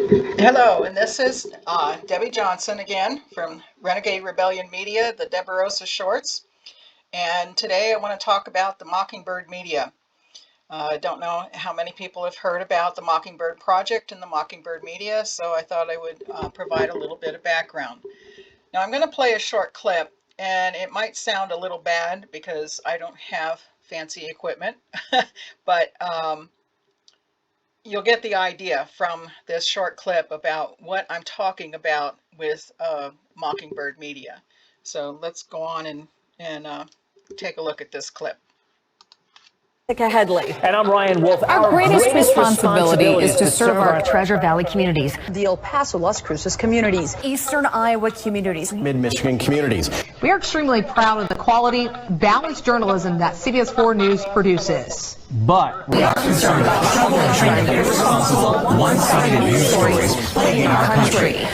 Hello, and this is Debbie Johnson again from Renegade Rebellion Media, the Deberosa Shorts. And today I want to talk about the Mockingbird Media. I don't know how many people have heard about the Mockingbird Project and the Mockingbird Media, so I thought I would provide a little bit of background. Now I'm going to play a short clip, and it might sound a little bad because I don't have fancy equipment, but you'll get the idea from this short clip about what I'm talking about with Mockingbird Media. So let's go on and take a look at this clip. Headley. And I'm Ryan Wolf. Our greatest responsibility is to serve our Treasure Valley communities, the El Paso, Las Cruces communities, Eastern Iowa communities, Mid-Michigan communities. We are extremely proud of the quality, balanced journalism that CBS 4 News produces. But we are concerned about troubling and irresponsible, one-sided news stories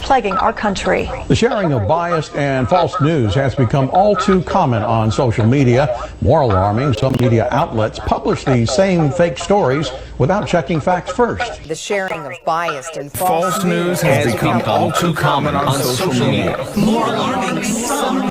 plaguing our country. The sharing of biased and false news has become all too common on social media. More alarming, some media outlets publish these same fake stories without checking facts first. the sharing of biased and False news has become all too common on social media. More alarming, some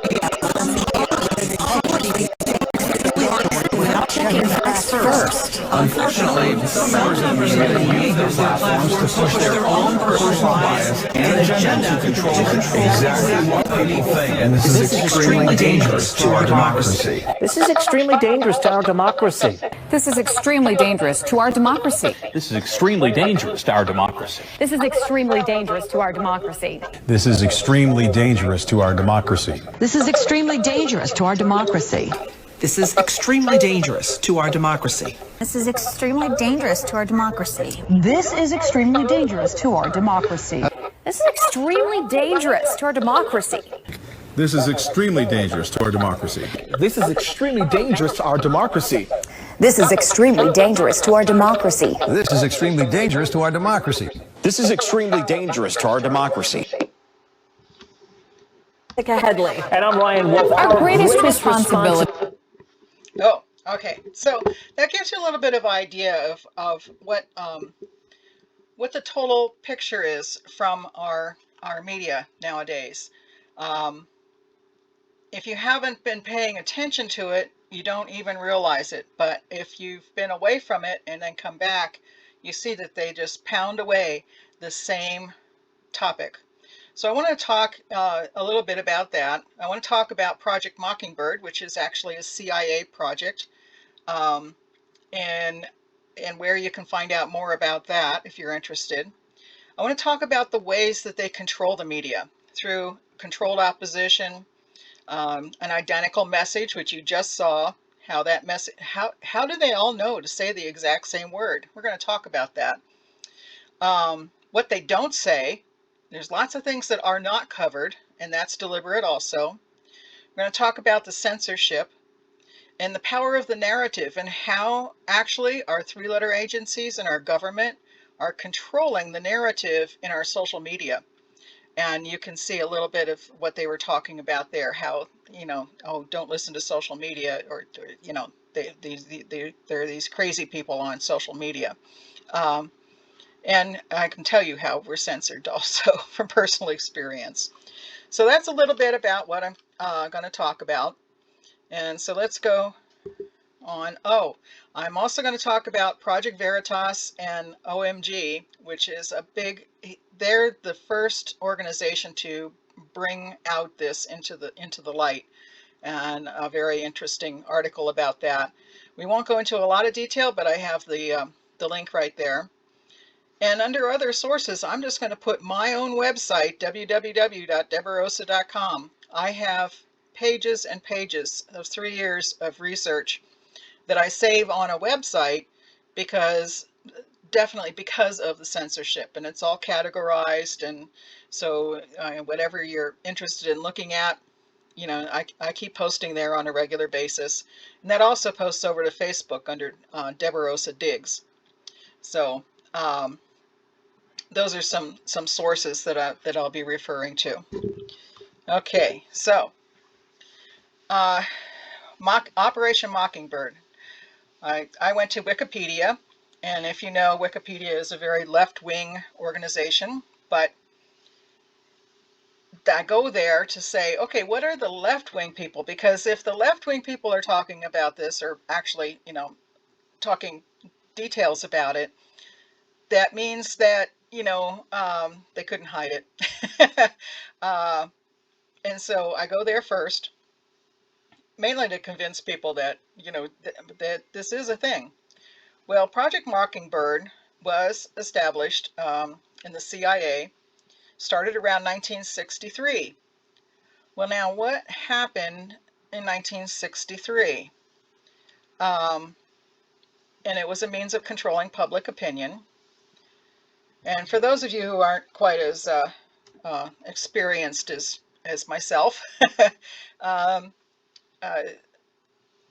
without checking facts first. Unfortunately, some members of the media use their platforms to push their own personal bias and agenda to control exactly what people think. And this is extremely dangerous to our democracy. This is extremely dangerous to our democracy. This is extremely dangerous to our democracy. This is extremely dangerous to our democracy. This is extremely dangerous to our democracy. This is extremely dangerous to our democracy. This is extremely dangerous to our democracy. This is extremely dangerous to our democracy. This is extremely dangerous to our democracy. This is extremely dangerous to our democracy. This is extremely dangerous to our democracy. This is extremely dangerous to our democracy. This is extremely dangerous to our democracy. This is extremely dangerous to our democracy. This is extremely dangerous to our democracy. This is extremely dangerous to our democracy. Headley. And I'm Ryan Wolf. Our greatest responsibility. Oh, okay. So that gives you a little bit of idea of what the total picture is from our media nowadays. If you haven't been paying attention to it, you don't even realize it. But if you've been away from it and then come back, you see that they just pound away the same topic. So I want to talk a little bit about that. I want to talk about Project Mockingbird, which is actually a CIA project, and where you can find out more about that if you're interested. I want to talk about the ways that they control the media through controlled opposition, an identical message, which you just saw. How that message, how do they all know to say the exact same word? We're going to talk about that. What they don't say. There's lots of things that are not covered, and that's deliberate also. We're going to talk about the censorship and the power of the narrative and how actually our three-letter agencies and our government are controlling the narrative in our social media. And you can see a little bit of what they were talking about there, how, oh, don't listen to social media, or there are these crazy people on social media. And I can tell you how we're censored also from personal experience. So that's a little bit about what I'm going to talk about. And so let's go on. Oh, I'm also going to talk about Project Veritas and OMG, which is they're the first organization to bring out this into the light. And a very interesting article about that. We won't go into a lot of detail, but I have the link right there. And under other sources, I'm just going to put my own website, www.deberosa.com. I have pages and pages of 3 years of research that I save on a website definitely because of the censorship. And it's all categorized. And so whatever you're interested in looking at, I keep posting there on a regular basis. And that also posts over to Facebook under Deberosa Digs. So those are some sources that I'll be referring to. Okay, so Operation Mockingbird. I went to Wikipedia, and if you know, Wikipedia is a very left-wing organization. But I go there to say, okay, what are the left-wing people? Because if the left-wing people are talking about this, or actually, talking details about it, that means that, they couldn't hide it. And so I go there first, mainly to convince people that, that this is a thing. Well, Project Mockingbird was established in the CIA, started around 1963. Well, now what happened in 1963? And it was a means of controlling public opinion. And for those of you who aren't quite as experienced as myself, um, uh,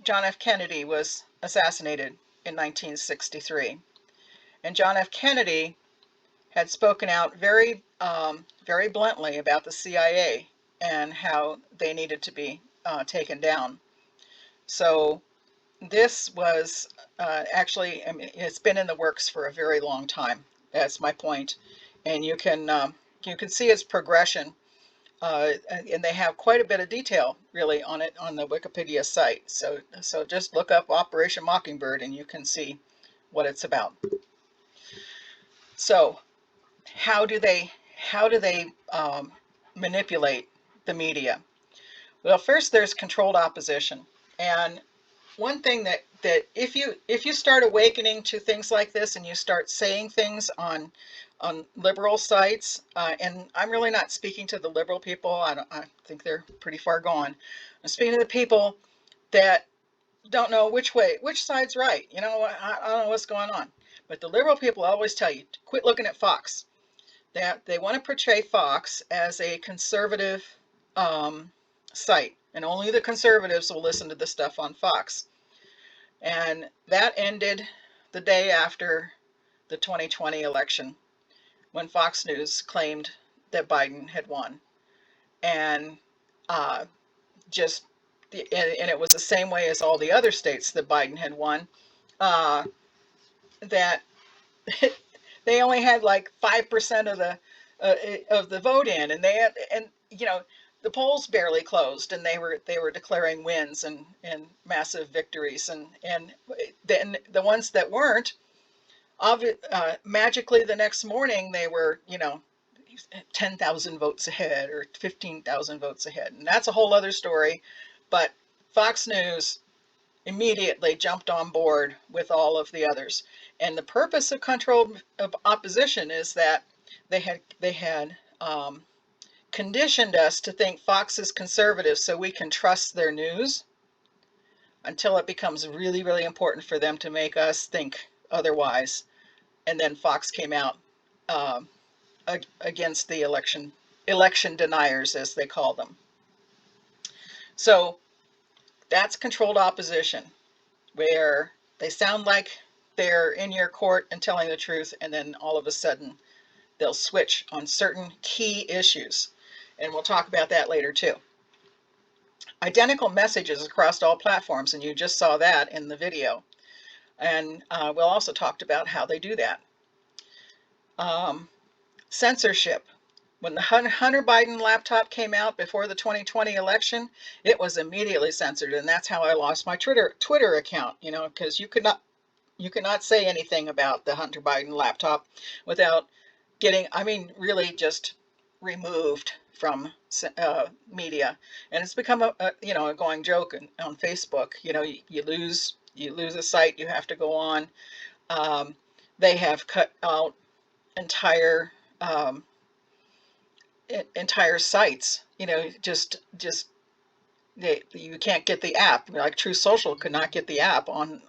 John F. Kennedy was assassinated in 1963. And John F. Kennedy had spoken out very bluntly about the CIA and how they needed to be taken down. So this was actually, I mean, it's been in the works for a very long time. That's my point. And you can see its progression, and they have quite a bit of detail really on it on the Wikipedia site. So just look up Operation Mockingbird and you can see what it's about. So how do they manipulate the media? Well, first there's controlled opposition, and one thing that if you start awakening to things like this and you start saying things on liberal sites, and I'm really not speaking to the liberal people. I think they're pretty far gone. I'm speaking to the people that don't know which side's right. I don't know what's going on. But the liberal people always tell you to quit looking at Fox. That they want to portray Fox as a conservative site, and only the conservatives will listen to the stuff on Fox. And that ended the day after the 2020 election, when Fox News claimed that Biden had won. And just and it was the same way as all the other states that Biden had won, that they only had like 5% of the vote in, and they had, and the polls barely closed, and they were declaring wins and massive victories, and then the ones that weren't, magically the next morning they were 10,000 votes ahead or 15,000 votes ahead, and that's a whole other story. But Fox News immediately jumped on board with all of the others. And the purpose of controlled opposition is that they had conditioned us to think Fox is conservative so we can trust their news, until it becomes really, really important for them to make us think otherwise. And then Fox came out against the election deniers, as they call them. So that's controlled opposition, where they sound like they're in your court and telling the truth, and then all of a sudden they'll switch on certain key issues. And we'll talk about that later too. Identical messages across all platforms, and you just saw that in the video. And we'll also talk about how they do that. Censorship. When the Hunter Biden laptop came out before the 2020 election, it was immediately censored, and that's how I lost my Twitter account. Because you could not say anything about the Hunter Biden laptop without getting, really just removed from media. And it's become a going joke on Facebook. You lose a site, you have to go on. They have cut out entire sites. You can't get the app. Like True Social could not get the app on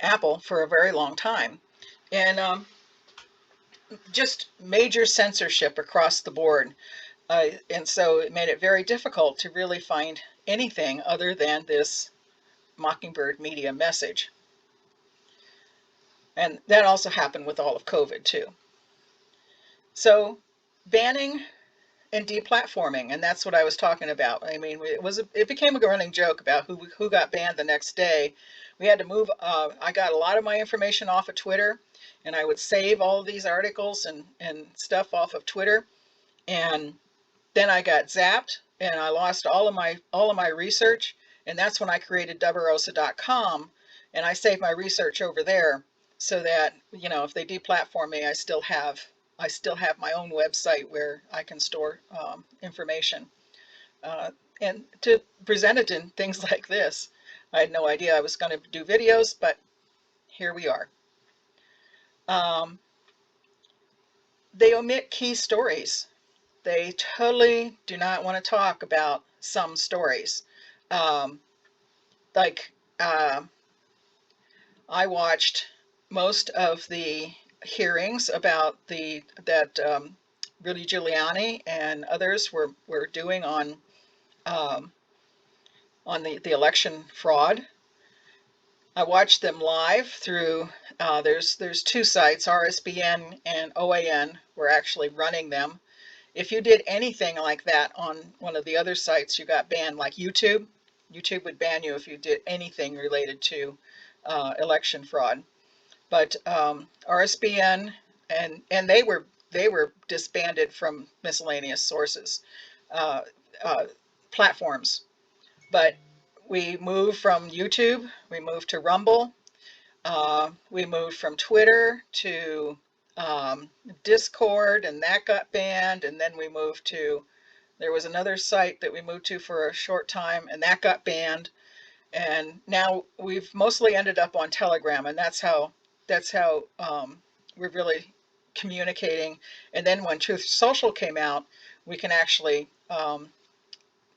Apple for a very long time, and just major censorship across the board. And so it made it very difficult to really find anything other than this Mockingbird Media message. And that also happened with all of COVID too. So banning and deplatforming, and that's what I was talking about. It became a running joke about who got banned the next day We had to move. I got a lot of my information off of Twitter, and I would save all of these articles and stuff off of Twitter. And then I got zapped, and I lost all of my research. And that's when I created Debarosa.com, and I saved my research over there, so that if they deplatform me, I still have my own website where I can store information. And to present it in things like this. I had no idea I was going to do videos, but here we are. They omit key stories. They totally do not want to talk about some stories. Like I watched most of the hearings about that Rudy Giuliani and others were doing on the election fraud. I watched them live through, there's two sites, RSBN and OAN were actually running them. If you did anything like that on one of the other sites, you got banned, like YouTube. YouTube would ban you if you did anything related to election fraud. But RSBN and they were disbanded from miscellaneous sources, platforms. But we moved from YouTube, we moved to Rumble, we moved from Twitter to Discord, and that got banned. And then there was another site that we moved to for a short time, and that got banned. And now we've mostly ended up on Telegram, and that's how we're really communicating. And then when Truth Social came out, we can actually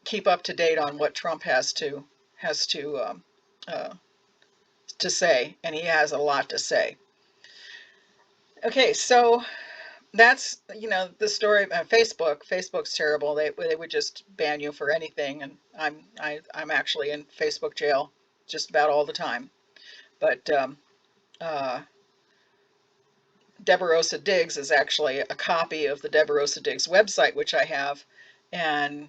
keep up to date on what Trump has to say, and he has a lot to say. Okay, so that's the story. Facebook's terrible. They would just ban you for anything, and I'm actually in Facebook jail just about all the time. But Debarosa Diggs is actually a copy of the Debarosa Diggs website, which I have, and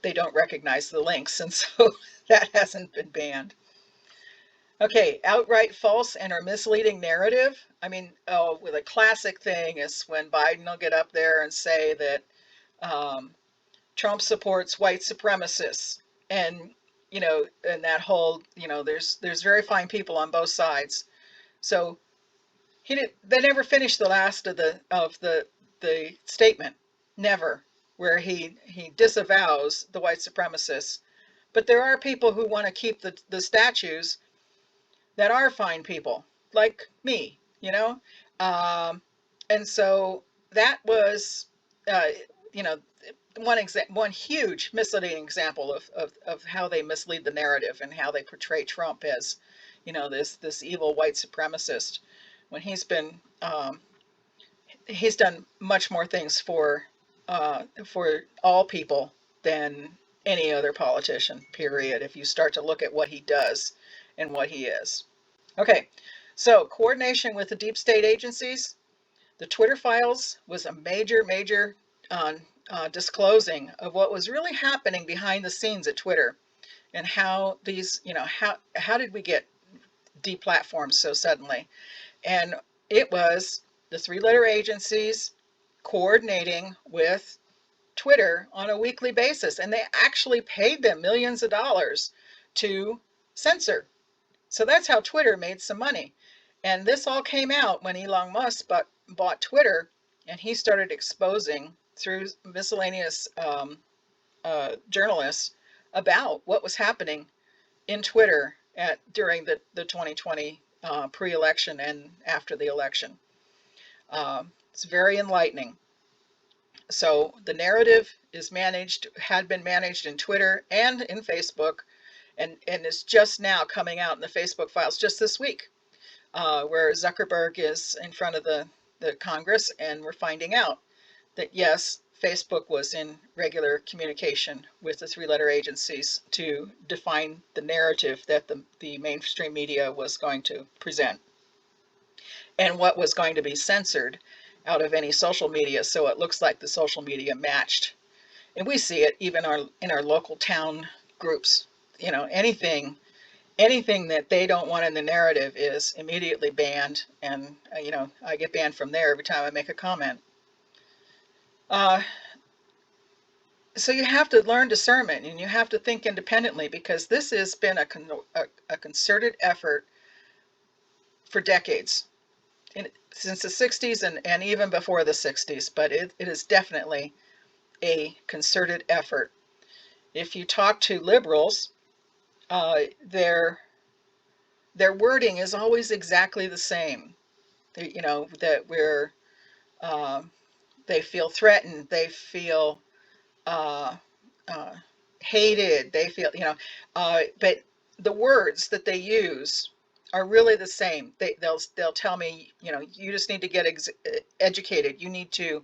they don't recognize the links, and so that hasn't been banned. Okay, outright false and or misleading narrative. I mean, with a classic thing is when Biden will get up there and say that Trump supports white supremacists, and and that whole there's very fine people on both sides. So they never finished the last of the statement, never, where he disavows the white supremacists. But there are people who want to keep the statues that are fine people, like me, and so that was, one huge misleading example of how they mislead the narrative and how they portray Trump as, this evil white supremacist, when he's done much more things for all people than any other politician, period, if you start to look at what he does and what he is. Okay, so coordination with the deep state agencies. The Twitter files was a major disclosing of what was really happening behind the scenes at Twitter, and how these, how did we get deplatformed so suddenly? And it was the three-letter agencies coordinating with Twitter on a weekly basis, and they actually paid them millions of dollars to censor. So that's how Twitter made some money. And this all came out when Elon Musk bought Twitter, and he started exposing through miscellaneous journalists about what was happening in Twitter during the 2020 pre-election and after the election. It's very enlightening. So the narrative had been managed in Twitter and in Facebook, and is just now coming out in the Facebook files just this week, where Zuckerberg is in front of the Congress, and we're finding out that yes, Facebook was in regular communication with the three-letter agencies to define the narrative that the mainstream media was going to present, and what was going to be censored out of any social media, so it looks like the social media matched. And we see it even in our local town groups. Anything anything that they don't want in the narrative is immediately banned, and I get banned from there every time I make a comment. So you have to learn discernment, and you have to think independently, because this has been a concerted effort for decades, since the 60s and even before the 60s, but it is definitely a concerted effort. If you talk to liberals, their wording is always exactly the same. That they feel threatened, they feel uh, uh, hated, they feel, but the words that they use are really the same. They'll tell me, you just need to get educated. You need to,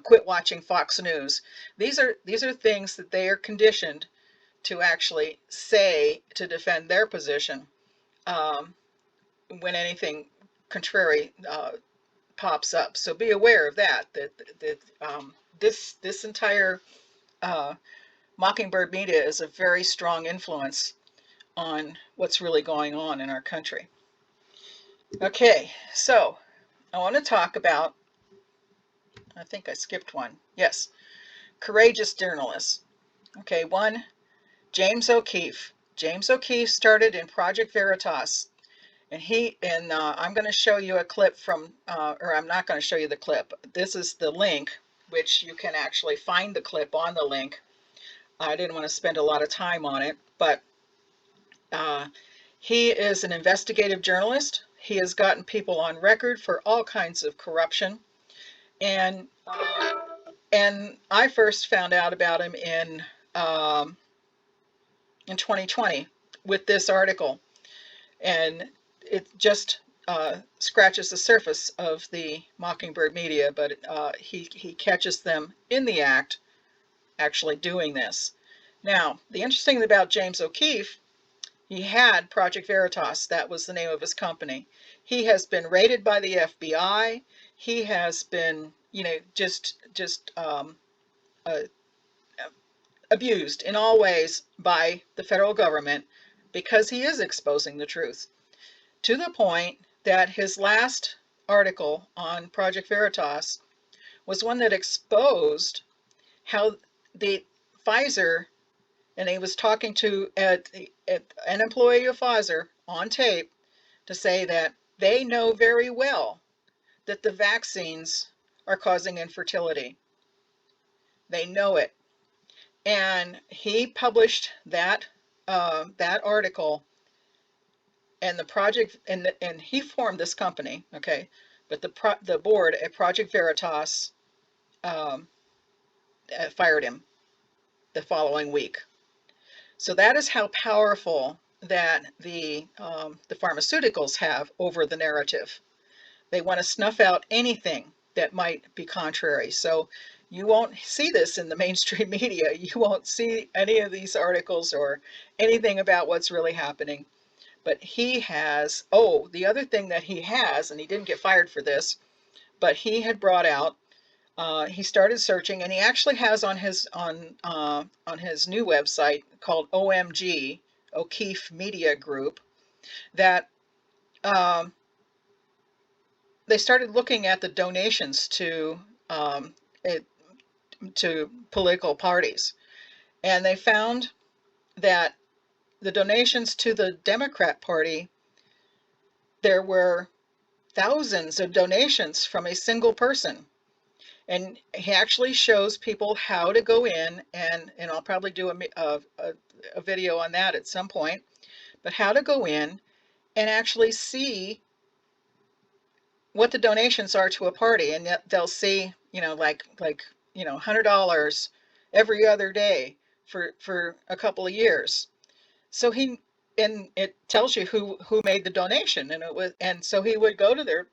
quit watching Fox News. These are things that they are conditioned to actually say to defend their position, when anything contrary pops up. So be aware of that. This entire Mockingbird Media is a very strong influence on what's really going on in our country. Okay, so I want to talk about, I think I skipped one. Yes, courageous journalists. Okay, one, James O'Keefe. James O'Keefe started in Project Veritas, and I'm going to show you a clip from, or I'm not going to show you the clip. This is the link, which you can actually find the clip on the link. I didn't want to spend a lot of time on it, but he is an investigative journalist. He has gotten people on record for all kinds of corruption, and I first found out about him in 2020 with this article, and it just scratches the surface of the Mockingbird Media, but he catches them in the act, actually doing this. Now, the interesting thing about James O'Keefe, he had Project Veritas. That was the name of his company. He has been raided by the FBI. He has been, just abused in all ways by the federal government, because he is exposing the truth, to the point that his last article on Project Veritas was one that exposed how the Pfizer, and he was talking to an employee of Pfizer on tape, to say that they know very well that the vaccines are causing infertility. They know it. And he published that article, and the project, and he formed this company, okay, but the board at Project Veritas fired him the following week. So that is how powerful that the pharmaceuticals have over the narrative. They want to snuff out anything that might be contrary. So you won't see this in the mainstream media. You won't see any of these articles or anything about what's really happening. But he has, the other thing that he has, and he didn't get fired for this, but he had brought out, he started searching, and he actually has on his new website called OMG, O'Keefe Media Group, that they started looking at the donations to political parties, and they found that the donations to the Democrat Party, there were thousands of donations from a single person. And he actually shows people how to go in, and I'll probably do a video on that at some point, but how to go in and actually see what the donations are to a party, and they'll see, like $100 every other day for a couple of years. So and it tells you who made the donation, and so he would go to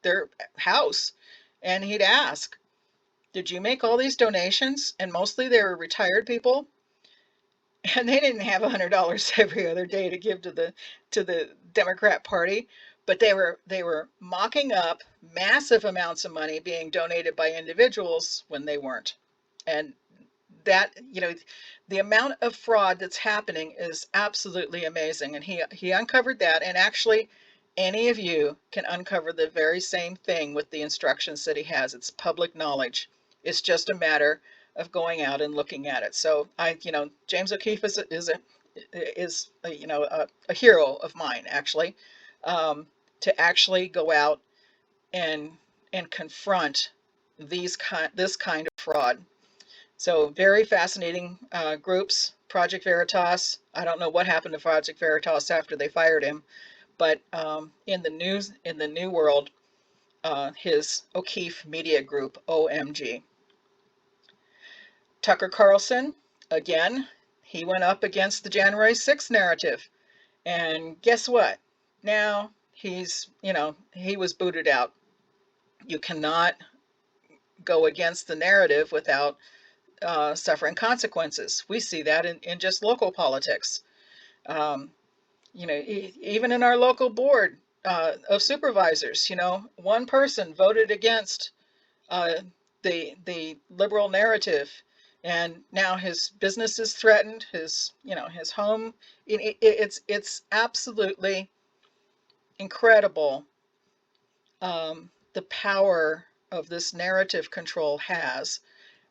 their house, and he'd ask, did you make all these donations? And mostly they were retired people, and they didn't have $100 every other day to give to the Democrat Party, but they were mocking up massive amounts of money being donated by individuals when they weren't. And that, the amount of fraud that's happening is absolutely amazing. And he uncovered that. And actually, any of you can uncover the very same thing with the instructions that he has. It's public knowledge. It's just a matter of going out and looking at it. So James O'Keefe is a hero of mine, actually, to actually go out and confront this kind of fraud. So very fascinating groups. Project Veritas. I don't know what happened to Project Veritas after they fired him, but in the new world, his O'Keefe Media Group, OMG. Tucker Carlson, again, he went up against the January 6th narrative, and guess what? Now he was booted out. You cannot go against the narrative without suffering consequences. We see that in just local politics. Even in our local board of supervisors, one person voted against the liberal narrative, and now his business is threatened. His home. It's absolutely incredible the power of this narrative control has.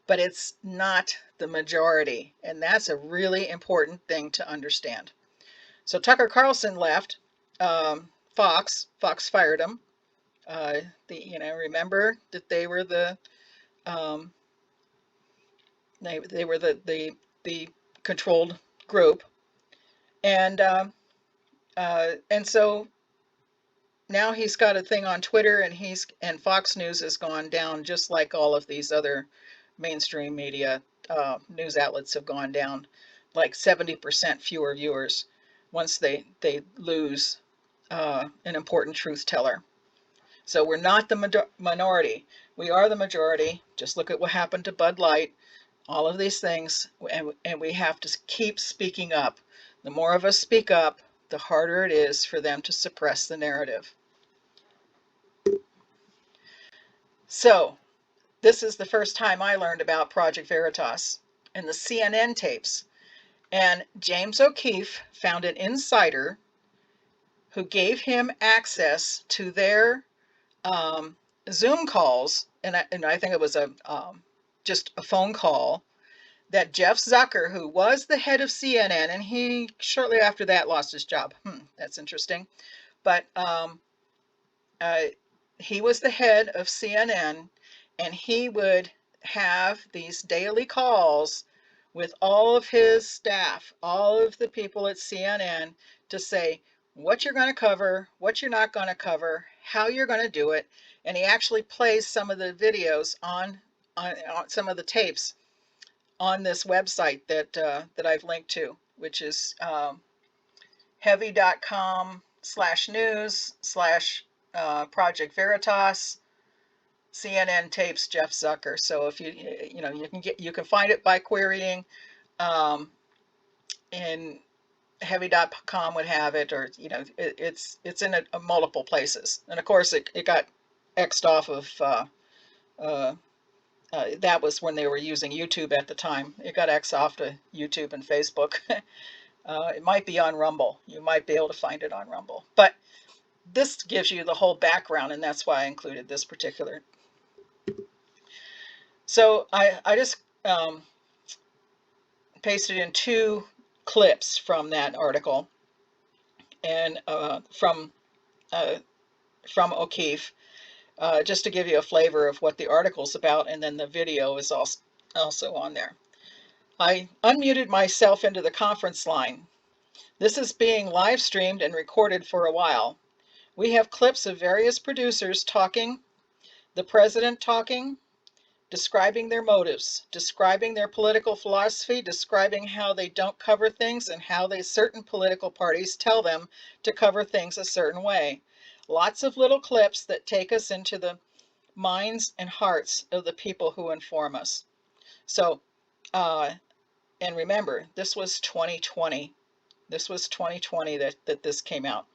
But it's not the majority. And that's a really important thing to understand. So Tucker Carlson left. Fox fired him. Remember that they were the they were the controlled group, and so now he's got a thing on Twitter, and Fox News has gone down, just like all of these other mainstream media news outlets have gone down, like 70% fewer viewers once they lose an important truth teller. So we're not the minority. We are the majority. Just look at what happened to Bud Light, all of these things, and we have to keep speaking up. The more of us speak up, the harder it is for them to suppress the narrative. So this is the first time I learned about Project Veritas and the CNN tapes. And James O'Keefe found an insider who gave him access to their Zoom calls, and I think it was just a phone call that Jeff Zucker, who was the head of CNN, and he shortly after that lost his job. That's interesting. But he was the head of CNN, and he would have these daily calls with all of his staff, all of the people at CNN, to say what you're going to cover, what you're not going to cover, how you're going to do it. And he actually plays some of the videos on some of the tapes on this website that I've linked to, which is heavy.com/news/Project Veritas CNN tapes Jeff Zucker. So if you can find it by querying, and heavy.com would have it, or it's in multiple places. And of course it got X'd off of that was when they were using YouTube at the time. It got X'd off to YouTube and Facebook. It might be on Rumble. You might be able to find it on Rumble. But this gives you the whole background, and that's why I included this particular. So I just pasted in 2 clips from that article, and from O'Keefe, just to give you a flavor of what the article's about, and then the video is also on there. I unmuted myself into the conference line. This is being live streamed and recorded for a while. We have clips of various producers talking, the president talking, describing their motives, describing their political philosophy, describing how they don't cover things, and how certain political parties tell them to cover things a certain way. Lots of little clips that take us into the minds and hearts of the people who inform us. So, and remember, this was 2020. This was 2020 that this came out.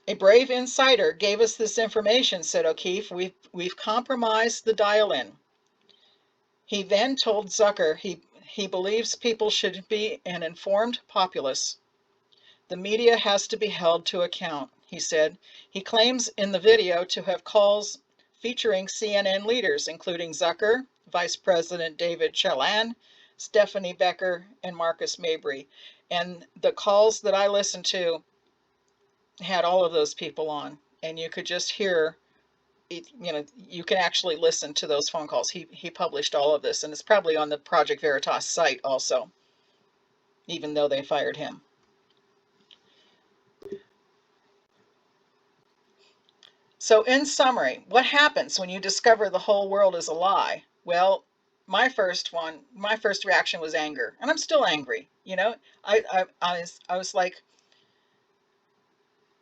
A brave insider gave us this information, said O'Keefe. We've compromised the dial-in. He then told Zucker he believes people should be an informed populace. The media has to be held to account, he said. He claims in the video to have calls featuring CNN leaders, including Zucker, Vice President David Chelan, Stephanie Becker, and Marcus Mabry. And the calls that I listened to had all of those people on, and you could just hear it, you can actually listen to those phone calls. He published all of this, and it's probably on the Project Veritas site also, even though they fired him. So in summary, what happens when you discover the whole world is a lie? Well, my first reaction was anger, and I'm still angry. I was like,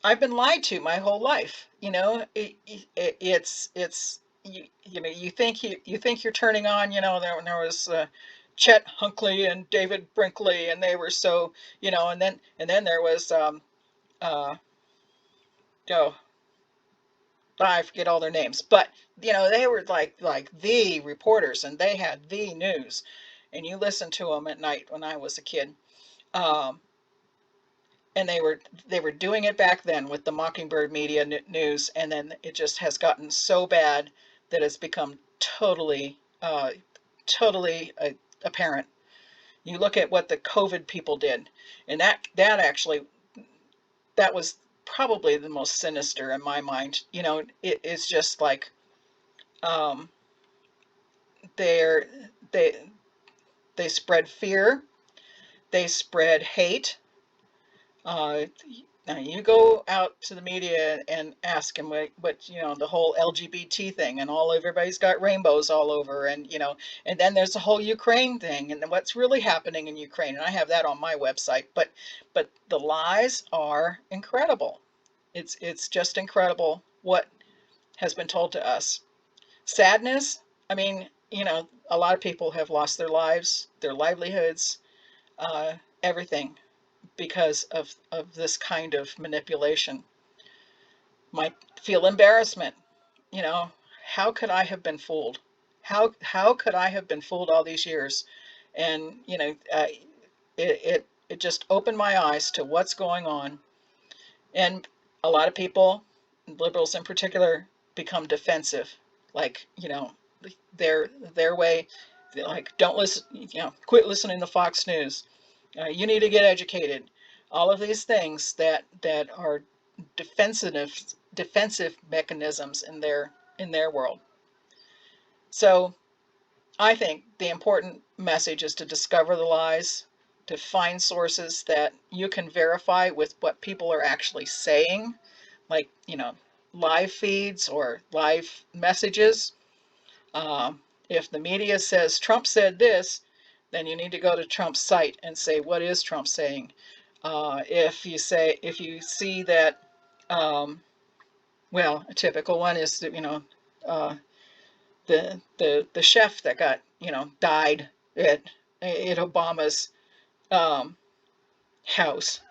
I've been lied to my whole life. It's you think you're turning on. There was Chet Huntley and David Brinkley, and they were so and then there was oh, I forget all their names, but they were like the reporters, and they had the news, and you listened to them at night when I was a kid. And they were doing it back then with the Mockingbird Media news, and then it just has gotten so bad that it's become totally apparent. You look at what the COVID people did, and that was probably the most sinister in my mind. It's just like they they spread fear, they spread hate. Now you go out to the media and ask them what the whole LGBT thing, and everybody's got rainbows all over, and and then there's the whole Ukraine thing, and then what's really happening in Ukraine, and I have that on my website. But the lies are incredible. It's just incredible what has been told to us. Sadness. I mean, a lot of people have lost their lives, their livelihoods, everything, because of this kind of manipulation. Might feel embarrassment. How could I have been fooled? How could I have been fooled all these years? And it just opened my eyes to what's going on. And a lot of people, liberals in particular, become defensive. Like, their way, like, don't listen, quit listening to Fox News. You need to get educated. All of these things that are defensive mechanisms in their world. So I think the important message is to discover the lies, to find sources that you can verify with what people are actually saying, like live feeds or live messages. If the media says Trump said this, then you need to go to Trump's site and say, what is Trump saying? If you see that, well, a typical one is that, the chef that got, died at Obama's house.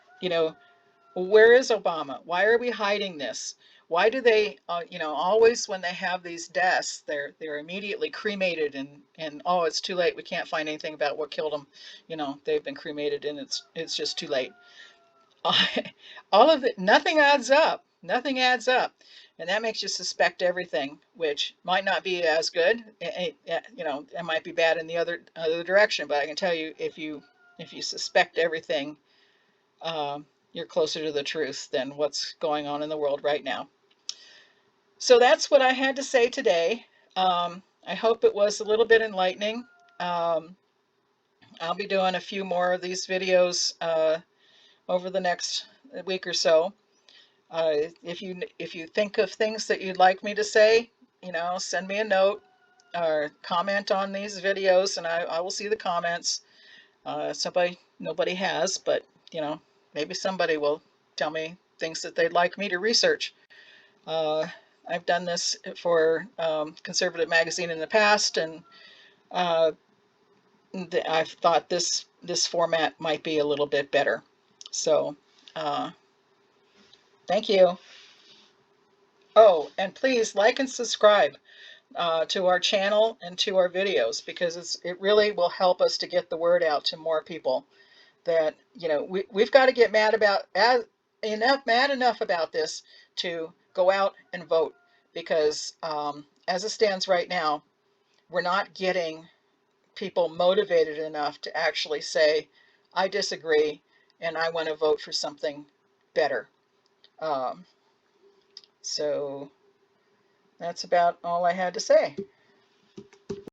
Where is Obama? Why are we hiding this? Why do they, always when they have these deaths, they're immediately cremated, and oh, it's too late. We can't find anything about what killed them. They've been cremated, and it's just too late. All of it, nothing adds up. Nothing adds up, and that makes you suspect everything, which might not be as good. It might be bad in the other direction. But I can tell you, if you suspect everything, you're closer to the truth than what's going on in the world right now. So that's what I had to say today. I hope it was a little bit enlightening. I'll be doing a few more of these videos over the next week or so. If you think of things that you'd like me to say, send me a note or comment on these videos, and I will see the comments. Nobody has, but maybe somebody will tell me things that they'd like me to research. I've done this for Conservative Magazine in the past, and I've thought this format might be a little bit better. So thank you. Oh, and please like and subscribe. to our channel and to our videos, because it really will help us to get the word out to more people that, you know, we've got to get mad enough about this to go out and vote, because as it stands right now, we're not getting people motivated enough to actually say, I disagree and I want to vote for something better. So that's about all I had to say.